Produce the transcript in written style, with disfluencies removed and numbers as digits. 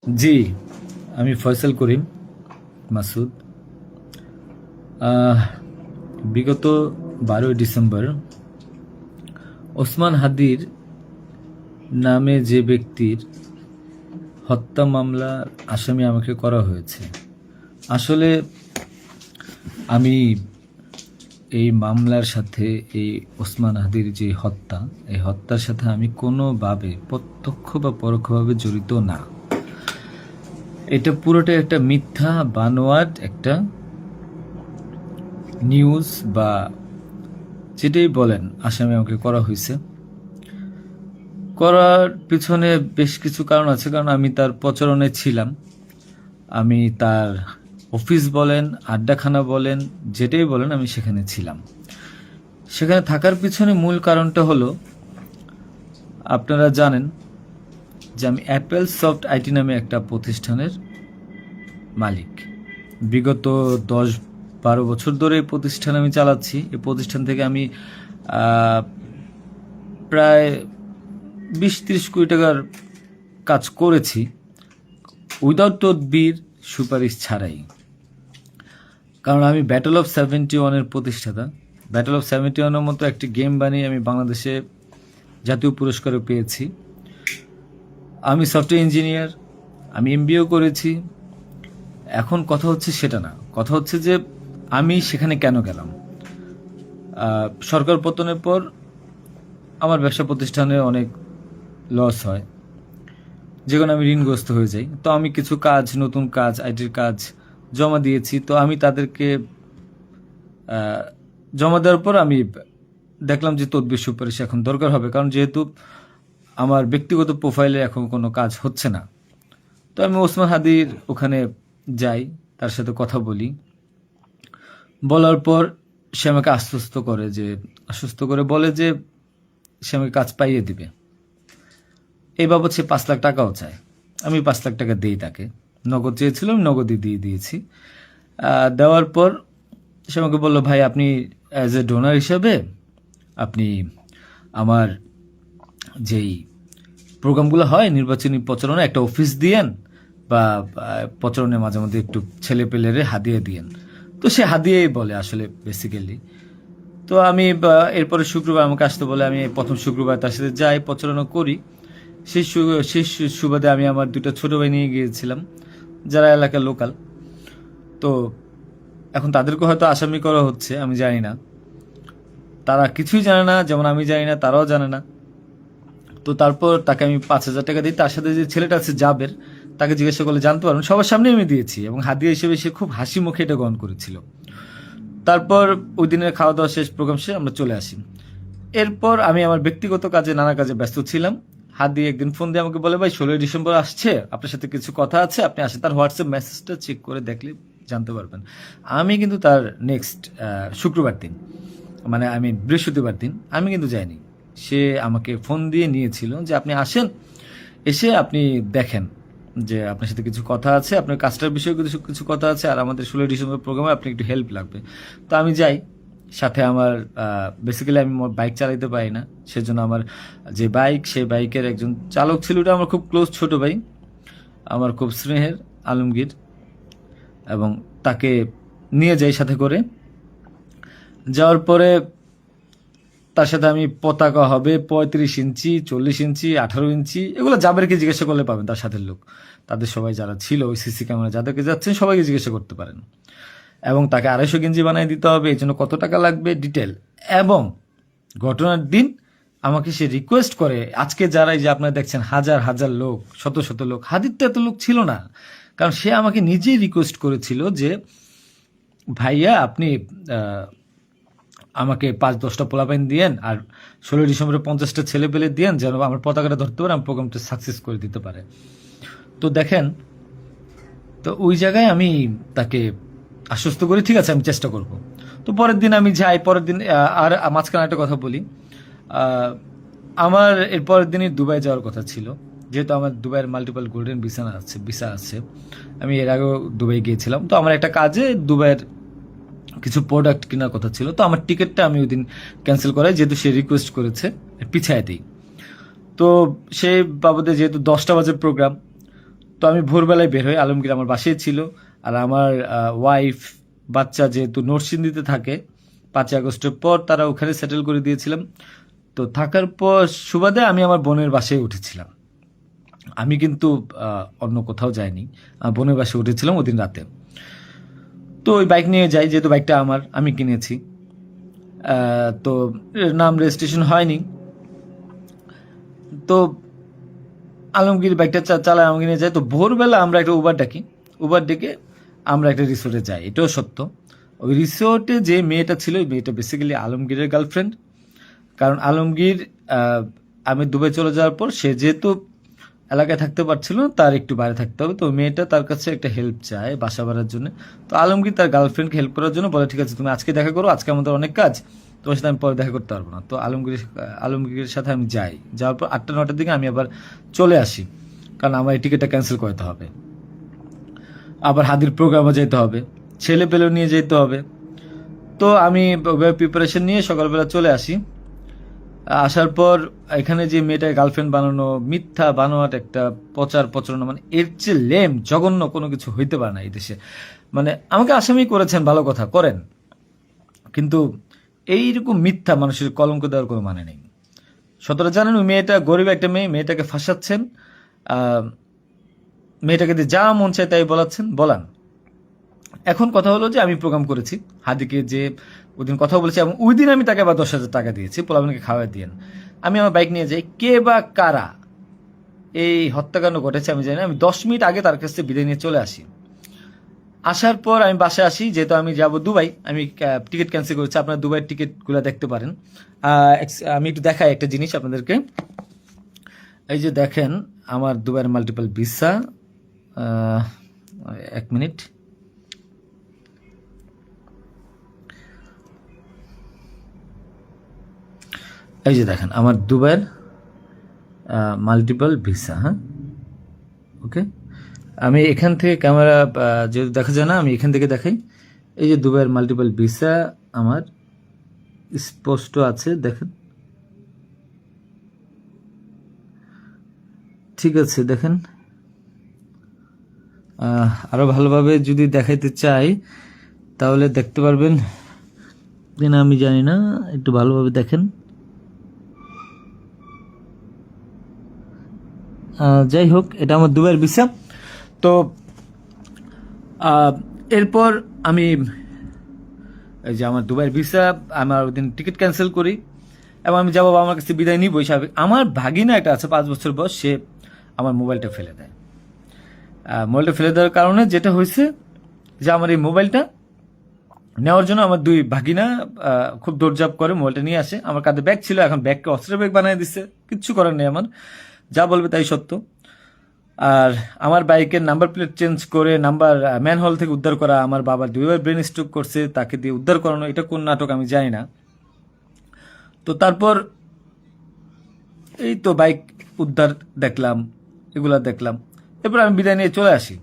জি, আমি ফয়সাল করিম মাসুদ। আহ, বিগত 12ই ডিসেম্বর ওসমান হাদির নামে যে ব্যক্তির হত্যা মামলার আসামি আমাকে করা হয়েছে। আসলে আমি এই মামলার সাথে এই ওসমান হাদির যে হত্যা, এই হত্যার সাথে আমি কোনোভাবে প্রত্যক্ষ বা পরোক্ষভাবে জড়িত না। এটা পুরোটা একটা মিথ্যা বানোয়াট একটা নিউজ বা যেটাই বলেন আসামি আমাকে করা হয়েছে। করার পিছনে বেশ কিছু কারণ আছে, কারণ আমি তার প্রচারণে ছিলাম। আমি তার অফিস বলেন, আড্ডাখানা বলেন, যেটাই বলেন আমি সেখানে ছিলাম। সেখানে থাকার পিছনে মূল কারণটা হলো, আপনারা জানেন যে আমি অ্যাপেল সফট আইটি নামে একটা প্রতিষ্ঠানের মালিক। বিগত 10-12 বছর ধরে এই প্রতিষ্ঠান আমি চালাচ্ছি। এই প্রতিষ্ঠান থেকে আমি প্রায় 20-30 কোটি টাকার কাজ করেছি উইদাউট তদবির, সুপারিশ ছাড়াই। কারণ আমি ব্যাটল অফ 71-এর প্রতিষ্ঠাতা। ব্যাটল অফ 71-এর মতো একটি গেম বানিয়ে আমি বাংলাদেশে জাতীয় পুরস্কারও পেয়েছি। আমি সফটওয়্যার ইঞ্জিনিয়ার, আমি এমবিএও করেছি। এখন কথা হচ্ছে সেটা না, কথা হচ্ছে যে আমি সেখানে কেন গেলাম। সরকার পতনের পর আমার ব্যবসা প্রতিষ্ঠানে অনেক লস হয়, যেখানে আমি ঋণগ্রস্ত হয়ে যাই। তো আমি কিছু কাজ, নতুন কাজ, আইটির কাজ জমা দিয়েছি। তো আমি তাদেরকে জমা দেওয়ার পর আমি দেখলাম যে তদবির সুপারিশ এখন দরকার হবে, কারণ যেহেতু আমার ব্যক্তিগত প্রোফাইলে এখন কোনো কাজ হচ্ছে না। তো আমি ওসমান হাদির ওখানে যাই, তার সাথে কথা বলি। বলার পর সে আমাকে আশ্বস্ত করে বলে যে সে আমাকে কাজ পাইয়ে দিবে। এই বাবদ সে 5 লাখ টাকাও চায়। আমি 5 লাখ টাকা দিই তাকে। নগদ চেয়েছিল, আমি নগদই দিয়ে দিয়েছি। দেওয়ার পর সে আমাকে বললো, ভাই আপনি অ্যাজ এ ডোনার হিসাবে আপনি আমার যেই প্রোগ্রামগুলো হয় নির্বাচনী প্রচারণা, একটা অফিস দিয়েন, বা প্রচারণে মাঝে মধ্যে একটু ছেলে পেলেরে হাদিয়ে দিয়েন। তো সে হাদিয়েই বলে আসলে বেসিক্যালি। তো আমি এরপরে শুক্রবার আমাকে আসতে বলে, আমি প্রথম শুক্রবার তার সাথে যাই, প্রচারণা করি। সেই সুবাদে আমি আমার 2টা ছোট ভাই নিয়ে গিয়েছিলাম, যারা এলাকার লোকাল। তো এখন তাদেরকে হয়তো আসামি করা হচ্ছে, আমি জানি না। তারা কিছুই জানে না, যেমন আমি জানি না, তারাও জানে না। তো তারপর তাকে আমি 5,000 টাকা দিই। তার সাথে যে ছেলেটা আছে জাবের, তাকে জিজ্ঞাসা করলে জানতে পারবেন, সবার সামনে আমি দিয়েছি এবং হাদিয়া হিসেবে সে খুব হাসি মুখে এটা গ্রহণ করেছিল। তারপর ওই দিনের খাওয়া দাওয়া শেষ, প্রোগ্রাম শেষ, আমরা চলে আসি। এরপর আমি আমার ব্যক্তিগত কাজে, নানা কাজে ব্যস্ত ছিলাম। হাদি একদিন ফোন দিয়ে আমাকে বলে, ভাই 16ই ডিসেম্বর আসছে, আপনার সাথে কিছু কথা আছে, আপনি আসেন। তার হোয়াটসঅ্যাপ মেসেজটা চেক করে দেখলে জানতে পারবেন। আমি কিন্তু তার নেক্সট শুক্রবার দিন, মানে আমি বৃহস্পতিবার দিন আমি কিন্তু যাইনি। সে আমাকে ফোন দিয়ে নিয়েছিল যে আপনি আসেন, এসে আপনি দেখেন যে আপনার সাথে কিছু কথা আছে, আপনার কাজটার বিষয়ে কিছু কিছু কথা আছে, আর আমাদের 16ই ডিসেম্বর প্রোগ্রামে আপনি একটু হেল্প লাগবে। তো আমি যাই। সাথে আমার বেসিক্যালি আমি বাইক চালাইতে পারি না, সেজন্য আমার যে বাইক, সেই বাইকের একজন চালক ছিল, ওটা আমার খুব ক্লোজ ছোট ভাই, আমার খুব স্নেহের, আলমগীর। এবং তাকে নিয়ে যাই সাথে করে। যাওয়ার পরে তার সাথে আমি, পতাকা হবে 35 ইঞ্চি, 40 ইঞ্চি, 18 ইঞ্চি, এগুলো জাবেরকে জিজ্ঞাসা করলে পাবেন, তার সাথে লোক, তাদের সবাই যারা ছিল ওই সিসি ক্যামেরা যাদেরকে যাচ্ছেন সবাইকে জিজ্ঞাসা করতে পারেন। এবং তাকে 250 গেঞ্জি বানিয়ে দিতে হবে, এই জন্য কত টাকা লাগবে ডিটেল। এবং ঘটনার দিন আমাকে সে রিকোয়েস্ট করে, আজকে যারা এই যে আপনারা দেখছেন হাজার হাজার লোক, শত শত লোক, হাদির তো এত লোক ছিল না, কারণ সে আমাকে নিজেই রিকোয়েস্ট করেছিল যে ভাইয়া আপনি আমাকে 5-10টা পোলাপাইন দিয়েন, আর 16ই ডিসেম্বরে 50টা ছেলে পেলে দিয়েন, যেন আমার পতাকাটা ধরতে পারে, আমার প্রোগ্রামটা সাকসেস করে দিতে পারে। তো দেখেন, তো ওই জায়গায় আমি তাকে আশ্বস্ত করি, ঠিক আছে আমি চেষ্টা করব। তো পরের দিন আমি যাই। পরের দিন আর মাঝখানে একটা কথা বলি, আমার এর পরের দিনই দুবাই যাওয়ার কথা ছিল, যেহেতু আমার দুবাইয়ের মাল্টিপল গোল্ডেন ভিসা আছে। আমি এর আগেও দুবাই গিয়েছিলাম। তো আমার একটা কাজে দুবাইয়ের কিছু প্রোডাক্ট কেনার কথা ছিল। তো আমার টিকিটটা আমি ওই দিন ক্যান্সেল করাই, যেহেতু সে রিকোয়েস্ট করেছে, পিছায় দিই। তো সেই বাবদে যেহেতু 10টা বাজে প্রোগ্রাম, তো আমি ভোরবেলায় বের হই, আলমগীর আমার বাসায় ছিল। আর আমার ওয়াইফ, বাচ্চা যেহেতু নরসিংদীতে থাকে, 5ই আগস্টের পর তারা ওখানে সেটেল করে দিয়েছিলাম। তো থাকার পর সুবাদে আমি আমার বোনের বাসায় উঠেছিলাম। আমি কিন্তু অন্য কোথাও যাইনি, বোনের বাসায় উঠেছিলাম ওদিন রাতে। তো ওই বাইক নিয়ে যাই, যেহেতু বাইকটা আমি কিনেছি। তো নাম রেজিস্ট্রেশন হয়নি। তো আলমগীর বাইকটা চালায়, আমাকে নিয়ে যায়। তো ভোরবেলা আমরা একটা উবার ডেকে আমরা একটা রিসোর্টে যাই, এটাও সত্য। ওই রিসোর্টে যে মেয়েটা ছিল, ওই মেয়েটা বেসিক্যালি আলমগীরের গার্লফ্রেন্ড। কারণ আলমগীর আমি দুবাই চলে যাওয়ার পর সে যেহেতু এলাকায় থাকতে পারছিল না, তার একটু বাইরে থাকতে হবে। তো মেয়েটা তার কাছে একটা হেল্প চায় বাসা ভাড়ার জন্য। তো আলমগীর তার গার্লফ্রেন্ডকে হেল্প করার জন্য বলে, ঠিক আছে তুমি আজকে দেখা করো, আজকে আমাদের অনেক কাজ, তোমার সাথে আমি পরে দেখা করতে পারবো না। তো আলমগীরের সাথে আমি যাই। যাওয়ার পর 8টা 9টার দিকে আমি আবার চলে আসি, কারণ আমার এই টিকিটটা ক্যান্সেল করতে হবে। আবার হাদির প্রোগ্রামে যেতে হবে, ছেলে পেলেও নিয়ে যেতে হবে। তো আমি প্রিপারেশন নিয়ে সকালবেলা চলে আসি। আসার পর এখানে যে মেয়েটার গার্লফ্রেন্ড বানানো, মিথ্যা বানোয়াট একটা প্রচারণা, মানে এর চেয়ে লেম জঘন্য কোনো কিছু হইতে পারে না এই দেশে। মানে আমাকে আসামি করেছেন, ভালো কথা করেন, কিন্তু এইরকম মিথ্যা মানুষের কলঙ্ক দেওয়ার কোনো মানে নেই। সতরা জানেন ওই মেয়েটা গরিব একটা মেয়ে, মেয়েটাকে ফাঁসাচ্ছেন, মেয়েটাকে দিয়ে যা মন চায় তাই বলান। এখন কথা হলো যে আমি প্রোগ্রাম করেছি হাদিকে, যে ওই দিন কথা বলেছি, এবং ওই দিন আমি তাকে আবার 10,000 টাকা দিয়েছি, পোলাপানকে খাওয়া দিয়েন। আমি আমার বাইক নিয়ে যাই, কে বা কারা এই হত্যাকাণ্ড ঘটেছে আমি জানি না। আমি 10 মিনিট আগে তার কাছ থেকে বিদায় নিয়ে চলে আসি। আসার পর আমি বাসায় আসি, যেহেতু আমি যাব দুবাই, আমি টিকিট ক্যান্সেল করেছি। আপনারা দুবাইয়ের টিকিটগুলো দেখতে পারেন। আমি একটু দেখাই একটা জিনিস আপনাদেরকে। এই যে দেখেন আমার দুবাইয়ের মাল্টিপল ভিসা। 1 মিনিট। এই যে দেখেন আমার দুবাইয়ের মাল্টিপল ভিসা। হ্যাঁ, ওকে। আমি এখান থেকে ক্যামেরা যেহেতু দেখা যায় না, আমি এখান থেকে দেখাই। এই যে দুবাইয়ের মাল্টিপল ভিসা আমার স্পষ্ট আছে, দেখেন। ঠিক আছে, দেখেন। আরো ভালোভাবে যদি দেখাইতে চাই তাহলে দেখতে পারবেন কিনা আমি জানি না, একটু ভালোভাবে দেখেন। যাই হোক, এটা আমার দুবাইয়ের ভিসা। তো এরপর আমি এই যে আমার দুবাইয়ের ভিসা, আমার ওই দিন টিকিট ক্যান্সেল করি এবং আমি যাবো আমার কাছে বিদায় নিবই স্বাভাবিক। আমার ভাগিনা একটা আছে 5 বছর বয়স, সে আমার মোবাইলটা ফেলে দেয়। মোবাইলটা ফেলে দেওয়ার কারণে যেটা হয়েছে যে আমার এই মোবাইলটা নেওয়ার জন্য আমার দুই ভাগিনা খুব দৌড়ঝাঁপ করে মোবাইলটা নিয়ে আসে। আমার কাঁধে ব্যাগ ছিল, এখন ব্যাগকে অস্ত্রের ব্যাগ বানিয়ে দিচ্ছে, কিচ্ছু করার নেই আমার, যা বলবে তাই সত্য। আর আমার বাইকের নাম্বার প্লেট চেঞ্জ করে নাম্বার ম্যানহোল থেকে উদ্ধার করা, আমার বাবা 2বার ব্রেন স্ট্রোক করছে, তাকে দিয়ে উদ্ধার করানো, এটা কোন নাটক আমি জানি না। তো তারপর এই তো বাইক উদ্ধার দেখলাম, এগুলা দেখলাম। এরপর আমি বিদায় নিয়ে চলে আসি।